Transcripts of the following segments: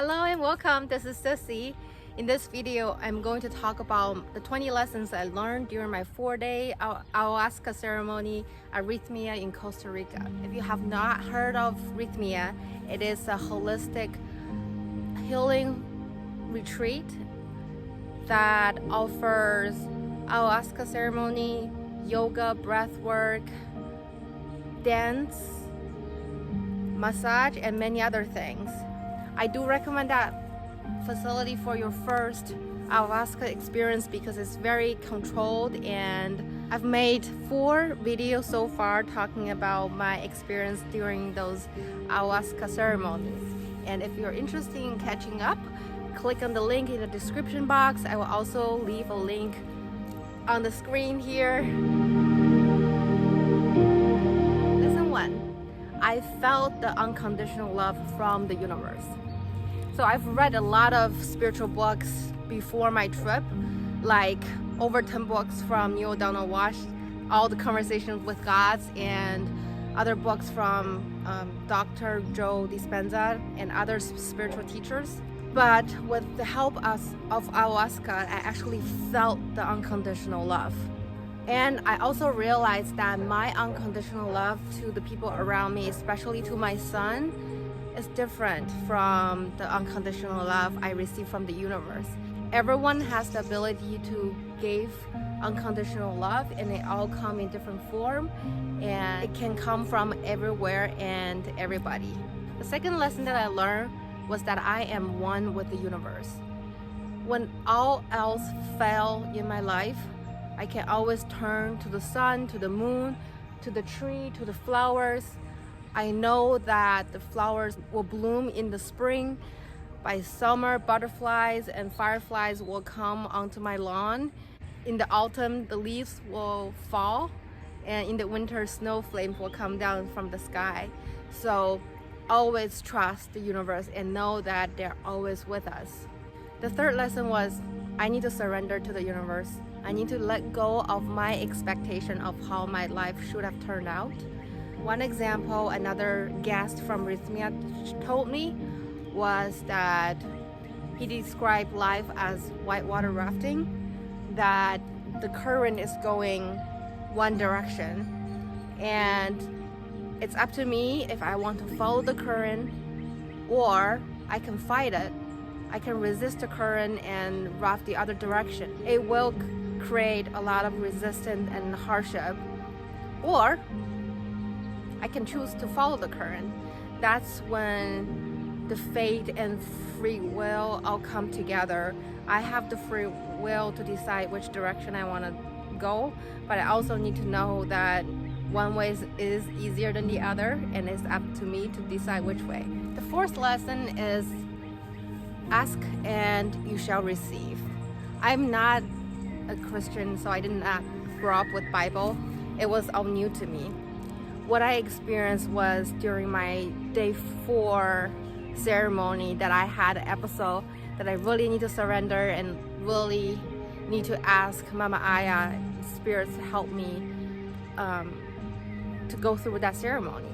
Hello and welcome, this is Sissy. In this video, I'm going to talk about the 20 lessons I learned during my 4-day Ayahuasca ceremony at Rythmia in Costa Rica. If you have not heard of Rythmia, it is a holistic healing retreat that offers Ayahuasca ceremony, yoga, breath work, dance, massage, and many other things. I do recommend that facility for your first Ayahuasca experience because it's very controlled, and I've made 4 videos so far talking about my experience during those Ayahuasca ceremonies. And if you're interested in catching up, click on the link in the description box. I will also leave a link on the screen here. Lesson 1. I felt the unconditional love from the universe. So I've read a lot of spiritual books before my trip, like over 10 books from Neil Donald Walsh, All the Conversations with Gods, and other books from Dr. Joe Dispenza and other spiritual teachers. But with the help of Ayahuasca, I actually felt the unconditional love. And I also realized that my unconditional love to the people around me, especially to my son, is different from the unconditional love I receive from the universe. Everyone has the ability to give unconditional love, and it all come in different form, and it can come from everywhere and everybody. The second lesson that I learned was that I am one with the universe. When all else fail in my life, I can always turn to the sun, to the moon, to the tree, to the flowers. I know that the flowers will bloom in the spring. By summer, butterflies and fireflies will come onto my lawn. In the autumn, the leaves will fall, and in the winter, snowflakes will come down from the sky. So always trust the universe and know that they're always with us. The third lesson was I need to surrender to the universe. I need to let go of my expectation of how my life should have turned out. One example another guest from Rythmia told me was that he described life as whitewater rafting, that the current is going one direction, and it's up to me if I want to follow the current, or I can fight it. I can resist the current and raft the other direction. It will create a lot of resistance and hardship, or I can choose to follow the current. That's when the fate and free will all come together. I have the free will to decide which direction I want to go, but I also need to know that one way is easier than the other, and it's up to me to decide which way. The fourth lesson is ask and you shall receive. I'm not a Christian, so I did not grow up with Bible. It was all new to me. What I experienced was during my day 4 ceremony that I had an episode that I really need to surrender and really need to ask Mama Aya, spirits, to help me to go through that ceremony.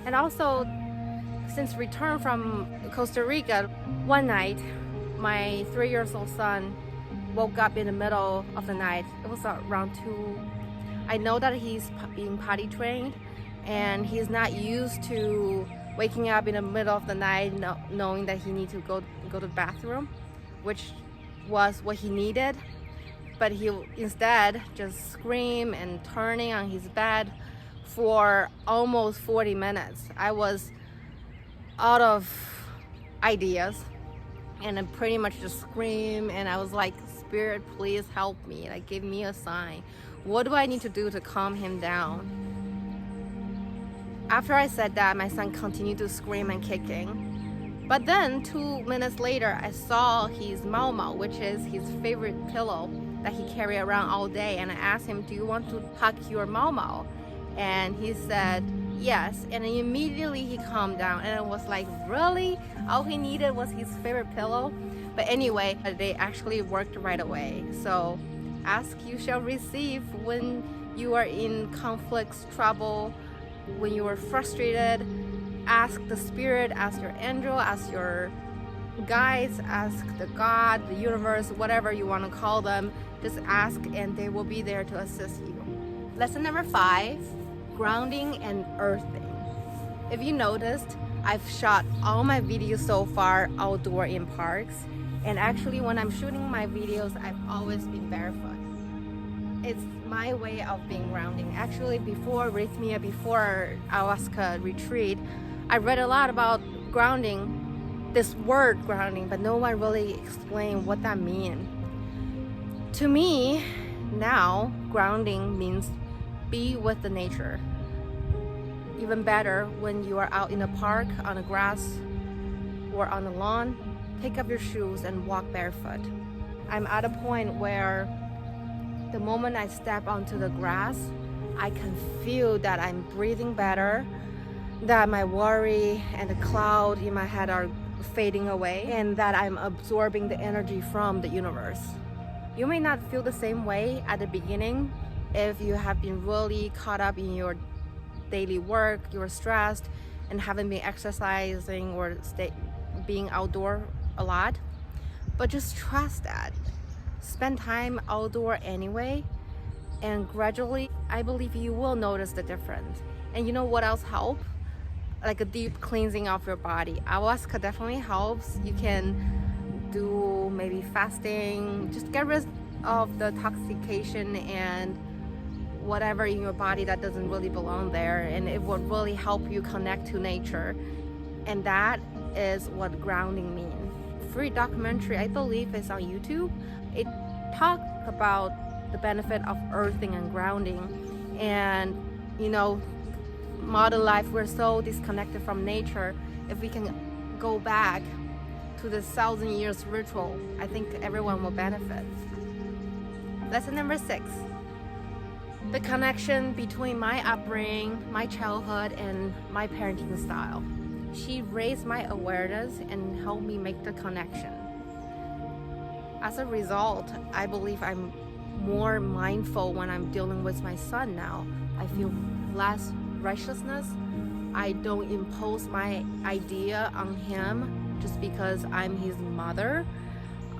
And also, since return from Costa Rica, one night my 3-year-old son woke up in the middle of the night. It was around 2. I know that he's being potty trained, and he's not used to waking up in the middle of the night knowing that he needs to go to the bathroom, which was what he needed. But he instead just screamed and turning on his bed for almost 40 minutes. I was out of ideas, and I pretty much just screamed, and I was like, Spirit, please help me. Like, give me a sign. What do I need to do to calm him down? After I said that, my son continued to scream and kicking. But then 2 minutes later, I saw his mau, which is his favorite pillow that he carried around all day. And I asked him, do you want to hug your mau? And he said, yes. And immediately he calmed down. And I was like, really? All he needed was his favorite pillow? But anyway, they actually worked right away. So ask, you shall receive. When you are in conflicts, trouble, when you are frustrated, ask the spirit, ask your angel, ask your guides, ask the God, the universe, whatever you want to call them. Just ask and they will be there to assist you. Lesson number 5, grounding and earthing. If you noticed, I've shot all my videos so far outdoor in parks, and actually when I'm shooting my videos, I've always been barefoot. It's my way of being grounding. Actually, before Rythmia, before Ayahuasca retreat, I read a lot about grounding, this word grounding, but no one really explained what that means. To me, now, grounding means be with the nature. Even better, when you are out in a park, on the grass, or on the lawn, take off your shoes and walk barefoot. I'm at a point where the moment I step onto the grass, I can feel that I'm breathing better, that my worry and the cloud in my head are fading away, and that I'm absorbing the energy from the universe. You may not feel the same way at the beginning if you have been really caught up in your daily work, you're stressed, and haven't been exercising or being outdoor a lot. But just trust that. Spend time outdoor anyway, and gradually, I believe you will notice the difference. And you know what else helps? Like a deep cleansing of your body. Ayahuasca definitely helps. You can do maybe fasting, just get rid of the toxication and whatever in your body that doesn't really belong there, and it will really help you connect to nature. And that is what grounding means. Free documentary, I believe, is on YouTube. It talks about the benefit of earthing and grounding. And you know, modern life, we're so disconnected from nature. If we can go back to the 1,000 years ritual, I think everyone will benefit. Lesson number 6, the connection between my upbringing, my childhood, and my parenting style. She raised my awareness and helped me make the connection. As a result, I believe I'm more mindful when I'm dealing with my son now. I feel less righteousness. I don't impose my idea on him just because I'm his mother.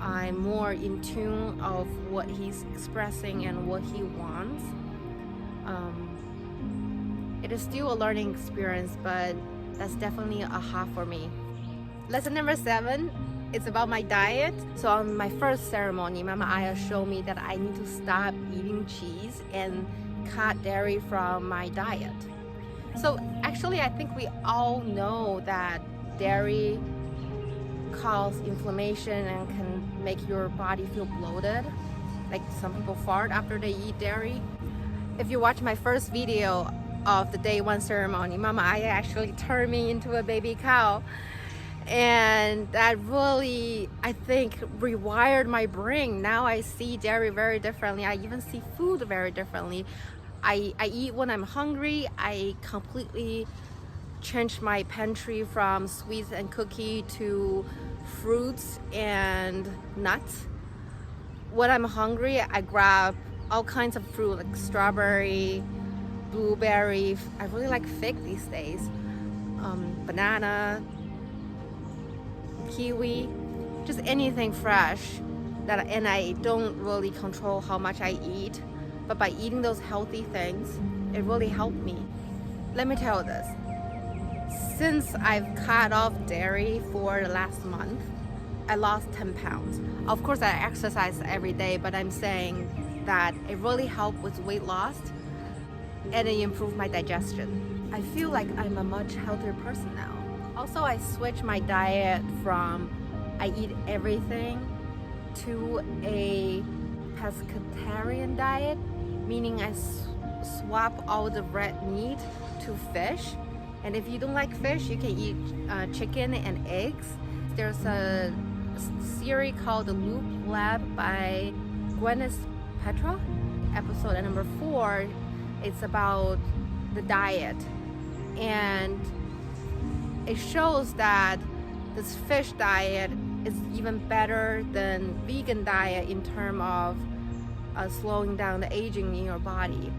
I'm more in tune of what he's expressing and what he wants. It is still a learning experience, but that's definitely a aha for me. Lesson number 7, it's about my diet. So on my first ceremony, Mama Aya showed me that I need to stop eating cheese and cut dairy from my diet. So actually, I think we all know that dairy causes inflammation and can make your body feel bloated. Like some people fart after they eat dairy. If you watch my first video of the day 1 ceremony, Mama Aya actually turned me into a baby cow. And that really, I think, rewired my brain. Now I see dairy very differently. I even see food very differently. I eat when I'm hungry. I completely changed my pantry from sweets and cookie to fruits and nuts. When I'm hungry, I grab all kinds of fruit like strawberry, blueberry. I really like fig these days. Banana, kiwi, just anything fresh. And I don't really control how much I eat. But by eating those healthy things, it really helped me. Let me tell you this. Since I've cut off dairy for the last month, I lost 10 pounds. Of course, I exercise every day, but I'm saying that it really helped with weight loss and it improved my digestion. I feel like I'm a much healthier person now. Also, I switched my diet from I eat everything to a Pescatarian diet, meaning I swap all the red meat to fish. And if you don't like fish, you can eat chicken and eggs. There's a series called The Loop Lab by Gwyneth Petra. Episode number 4, it's about the diet. And it shows that this fish diet is even better than vegan diet in terms of slowing down the aging in your body.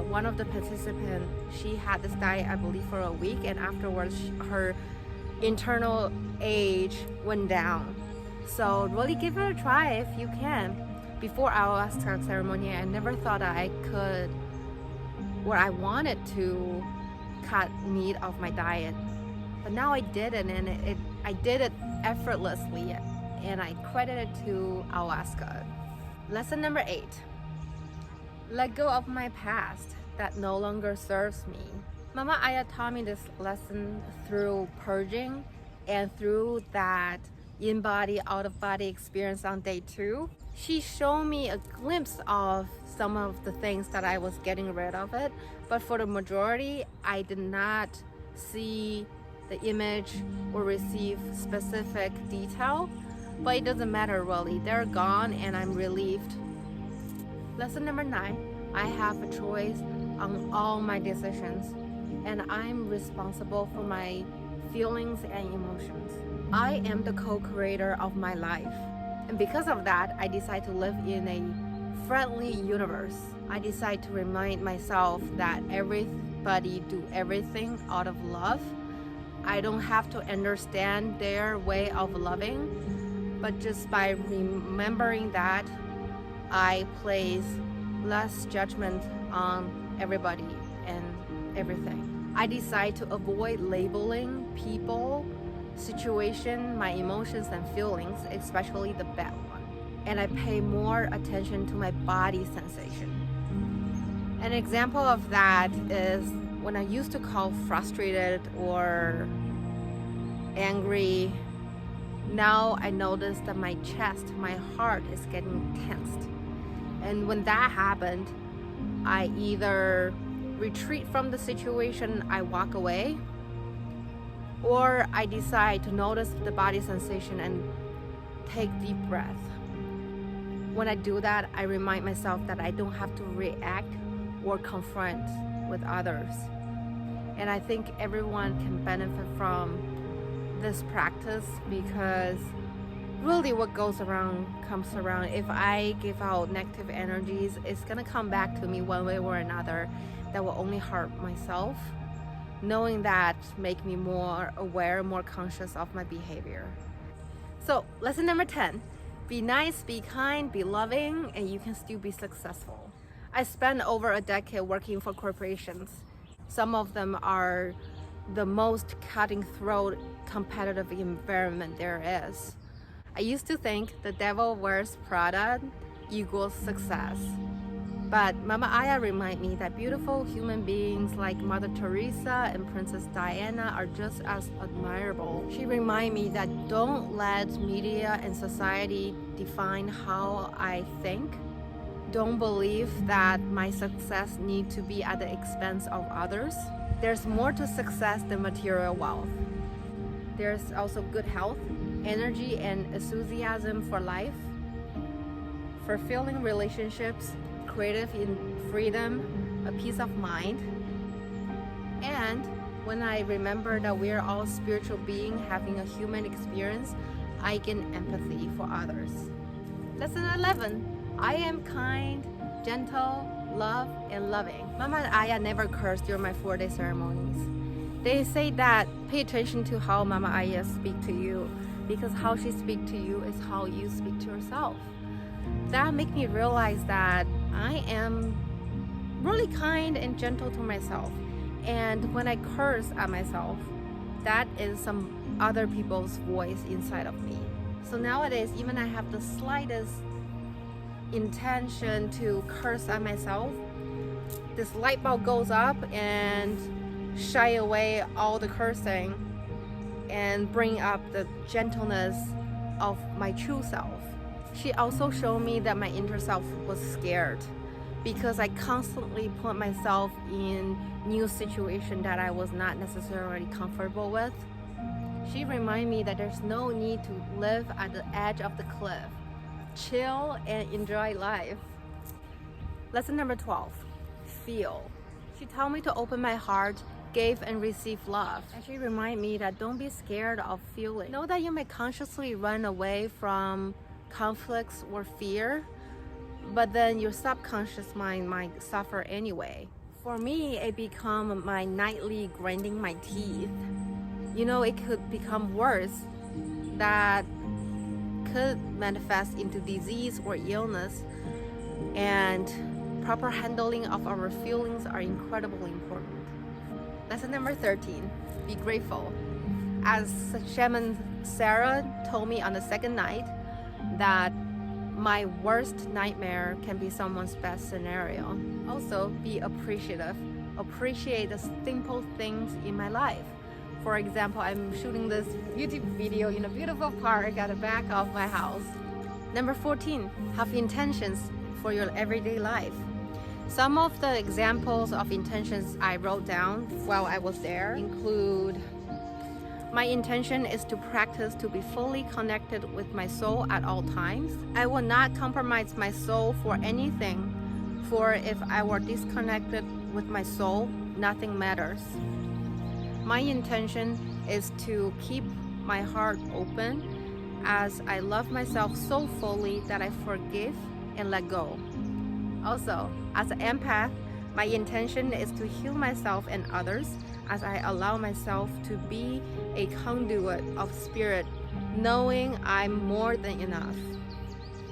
One of the participants, she had this diet, I believe, for a week, and afterwards her internal age went down. So really give it a try if you can. Before Ayahuasca ceremony, I never thought that I could, or I wanted to cut meat off my diet. But now I did it, and I did it effortlessly, and I credit it to Ayahuasca. Lesson number 8. Let go of my past that no longer serves me. Mama Aya taught me this lesson through purging and through that in-body, out-of-body experience on day 2. She showed me a glimpse of some of the things that I was getting rid of it, but for the majority, I did not see the image or receive specific detail, but it doesn't matter really. They're gone and I'm relieved. Lesson number 9, I have a choice on all my decisions, and I'm responsible for my feelings and emotions. I am the co-creator of my life. And because of that, I decide to live in a friendly universe. I decide to remind myself that everybody do everything out of love. I don't have to understand their way of loving, but just by remembering that, I place less judgment on everybody and everything. I decide to avoid labeling people, situation, my emotions and feelings, especially the bad one. And I pay more attention to my body sensation. An example of that is when I used to call frustrated or angry, now I notice that my chest, my heart is getting tensed. And when that happened, I either retreat from the situation, I walk away, or I decide to notice the body sensation and take deep breath. When I do that, I remind myself that I don't have to react or confront with others. And I think everyone can benefit from this practice, because really what goes around comes around. If I give out negative energies, it's gonna come back to me one way or another. That will only hurt myself. Knowing that make me more aware, more conscious of my behavior. So lesson number 10, be nice, be kind, be loving, and you can still be successful. I spent over a decade working for corporations. Some of them are the most cutting throat competitive environment there is. I used to think the devil wears Prada equals success. But Mama Aya reminded me that beautiful human beings like Mother Teresa and Princess Diana are just as admirable. She reminded me that don't let media and society define how I think. Don't believe that my success needs to be at the expense of others. There's more to success than material wealth. There's also good health, energy, and enthusiasm for life, fulfilling relationships, creative in freedom, a peace of mind. And when I remember that we're all spiritual beings having a human experience, I gain empathy for others. Lesson 11, I am kind, gentle, love, and loving. Mama Aya never cursed during my 4-day ceremonies. They say that pay attention to how Mama Aya speak to you, because how she speak to you is how you speak to yourself. That make me realize that I am really kind and gentle to myself. And when I curse at myself, that is some other people's voice inside of me. So nowadays, even I have the slightest intention to curse at myself, this light bulb goes up and shy away all the cursing and bring up the gentleness of my true self. She also showed me that my inner self was scared because I constantly put myself in new situations that I was not necessarily comfortable with. She reminded me that there's no need to live at the edge of the cliff. Chill and enjoy life. Lesson number 12, feel. She told me to open my heart, give and receive love. And she reminded me that don't be scared of feeling. Know that you may consciously run away from conflicts or fear, but then your subconscious mind might suffer anyway. For me, it became my nightly grinding my teeth. it could become worse, that could manifest into disease or illness. And proper handling of our feelings are incredibly important. Lesson number 13, be grateful. As Shaman Sarah told me on the second night, that my worst nightmare can be someone's best scenario. Also, be appreciative. Appreciate the simple things in my life. For example, I'm shooting this YouTube video in a beautiful park at the back of my house. Number 14, have intentions for your everyday life. Some of the examples of intentions I wrote down while I was there include: my intention is to practice to be fully connected with my soul at all times. I will not compromise my soul for anything, for if I were disconnected with my soul, nothing matters. My intention is to keep my heart open as I love myself so fully that I forgive and let go. Also, as an empath, my intention is to heal myself and others as I allow myself to be a conduit of spirit, knowing I'm more than enough.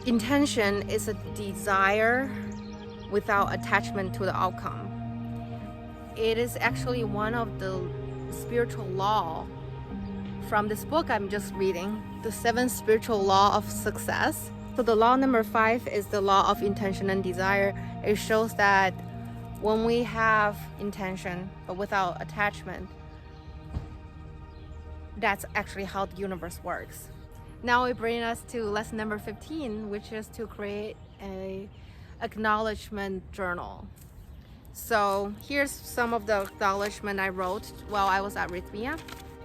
Intention is a desire without attachment to the outcome. It is actually one of the spiritual law from this book I'm just reading, the 7 spiritual law of success. So the law number 5 is the law of intention and desire. It shows that when we have intention but without attachment, that's actually how the universe works. Now it brings us to lesson number 15, which is to create a acknowledgement journal. So here's some of the acknowledgement I wrote while I was at Rythmia.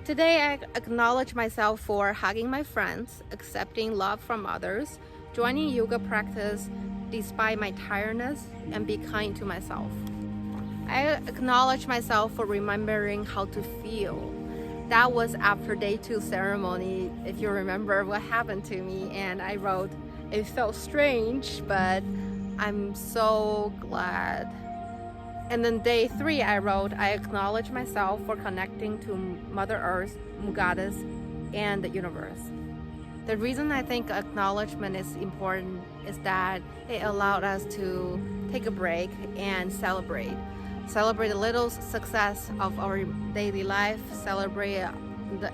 Today I acknowledge myself for hugging my friends, accepting love from others, joining yoga practice despite my tiredness, and be kind to myself. I acknowledge myself for remembering how to feel. That was after day 2 ceremony, if you remember what happened to me, and I wrote, it felt strange, but I'm so glad. And then day 3 I wrote, I acknowledge myself for connecting to Mother Earth, Mugadas, and the universe. The reason I think acknowledgement is important is that it allowed us to take a break and celebrate the little success of our daily life, celebrate the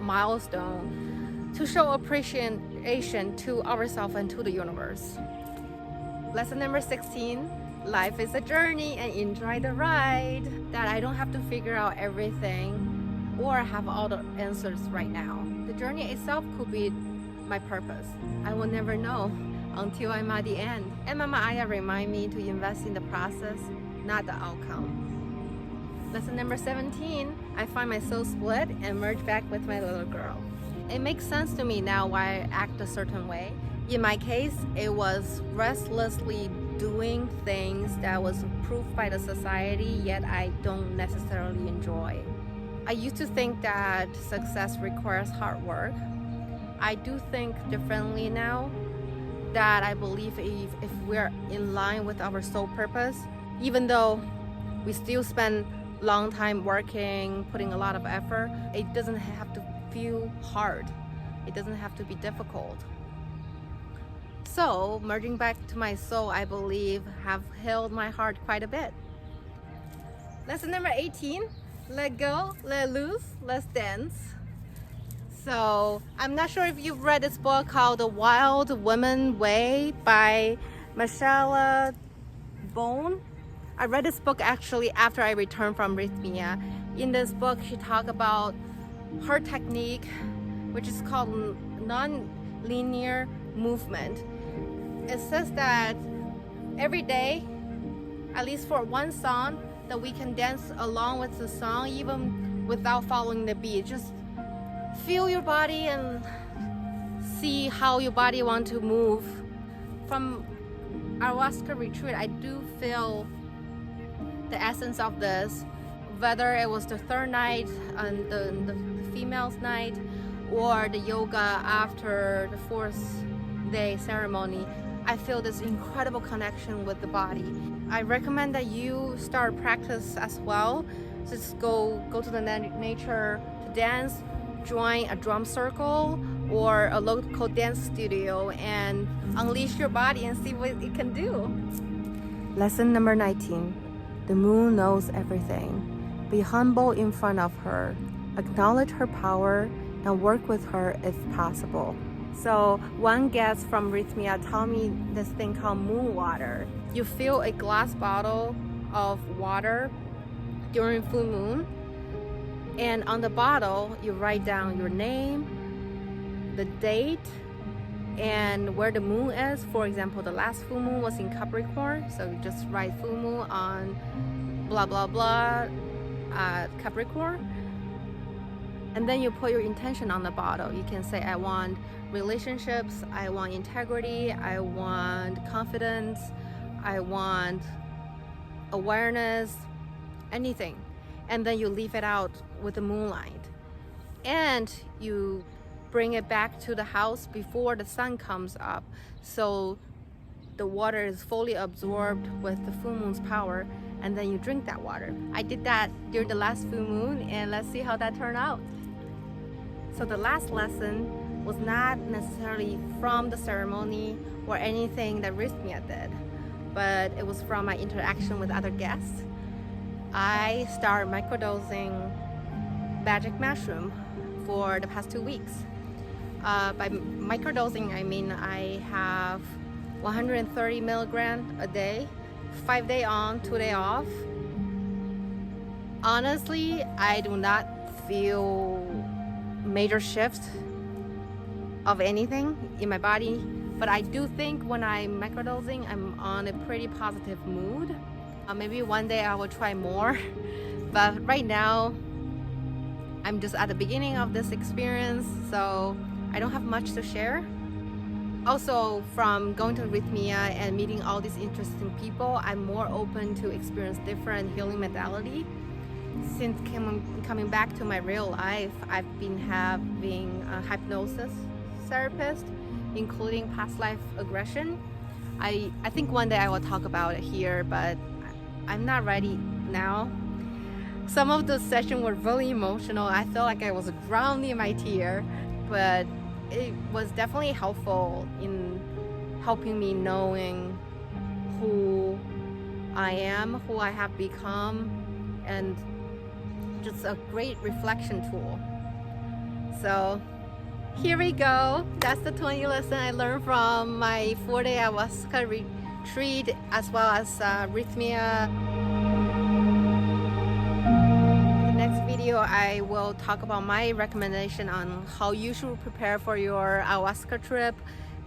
milestone, to show appreciation to ourselves and to the universe. Lesson number 16, life is a journey and enjoy the ride. That I don't have to figure out everything or have all the answers right now. The journey itself could be my purpose. I will never know until I'm at the end. And Mama Aya remind me to invest in the process, not the outcome. Lesson number 17, I find my soul split and merge back with my little girl. It makes sense to me now why I act a certain way. In my case, it was restlessly doing things that was approved by the society, yet I don't necessarily enjoy. I used to think that success requires hard work. I do think differently now, that I believe if we're in line with our soul purpose, even though we still spend long time working, putting a lot of effort, it doesn't have to feel hard. It doesn't have to be difficult. So merging back to my soul, I believe, have healed my heart quite a bit. Lesson number 18, let go, let loose, let's dance. So I'm not sure if you've read this book called The Wild Woman Way by Michelle Bone. I read this book actually after I returned from Rythmia. In this book, she talked about her technique, which is called non-linear movement. It says that every day, at least for one song, that we can dance along with the song even without following the beat. Just feel your body and see how your body wants to move. From Ayahuasca retreat, I do feel the essence of this, whether it was the 3rd night and the female's night, or the yoga after the 4th day ceremony. I feel this incredible connection with the body. I recommend that you start practice as well. Just go to the nature to dance, join a drum circle or a local dance studio and unleash your body and see what it can do. Lesson number 19. The moon knows everything. Be humble in front of her. Acknowledge her power and work with her if possible. So one guest from Rythmia told me this thing called moon water. You fill a glass bottle of water during full moon, and on the bottle you write down your name, the date, and where the moon is. For example, the last full moon was in Capricorn, so you just write full moon on blah blah blah Capricorn, and then you put your intention on the bottle. You can say, I want relationships, I want integrity, I want confidence, I want awareness, anything. And then you leave it out with the moonlight, and you bring it back to the house before the sun comes up, so the water is fully absorbed with the full moon's power, and then you drink that water. I did that during the last full moon, and let's see how that turned out. So the last lesson was not necessarily from the ceremony or anything that Rythmia did, but it was from my interaction with other guests. I started microdosing magic mushroom for the past 2 weeks. By microdosing, I mean I have 130 milligrams a day, 5 days on, 2 days off. Honestly, I do not feel major shifts of anything in my body, but I do think when I'm microdosing, I'm on a pretty positive mood. Maybe one day I will try more, but right now I'm just at the beginning of this experience, so I don't have much to share. Also, from going to Rythmia and meeting all these interesting people, I'm more open to experience different healing modality. Since coming back to my real life, I've been having a hypnosis therapist, including past life aggression. I think one day I will talk about it here, but I'm not ready now. Some of the sessions were really emotional. I felt like I was drowning in my tear, but it was definitely helpful in helping me knowing who I am, who I have become, and just a great reflection tool. So here we go. That's the 20 lesson I learned from my 4-day Ayahuasca retreat, as well as Rythmia. In the next video, I will talk about my recommendation on how you should prepare for your Ayahuasca trip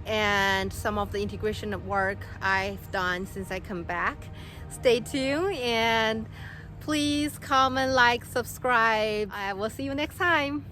and some of the integration work I've done since I come back. Stay tuned, and please comment, like, subscribe. I will see you next time.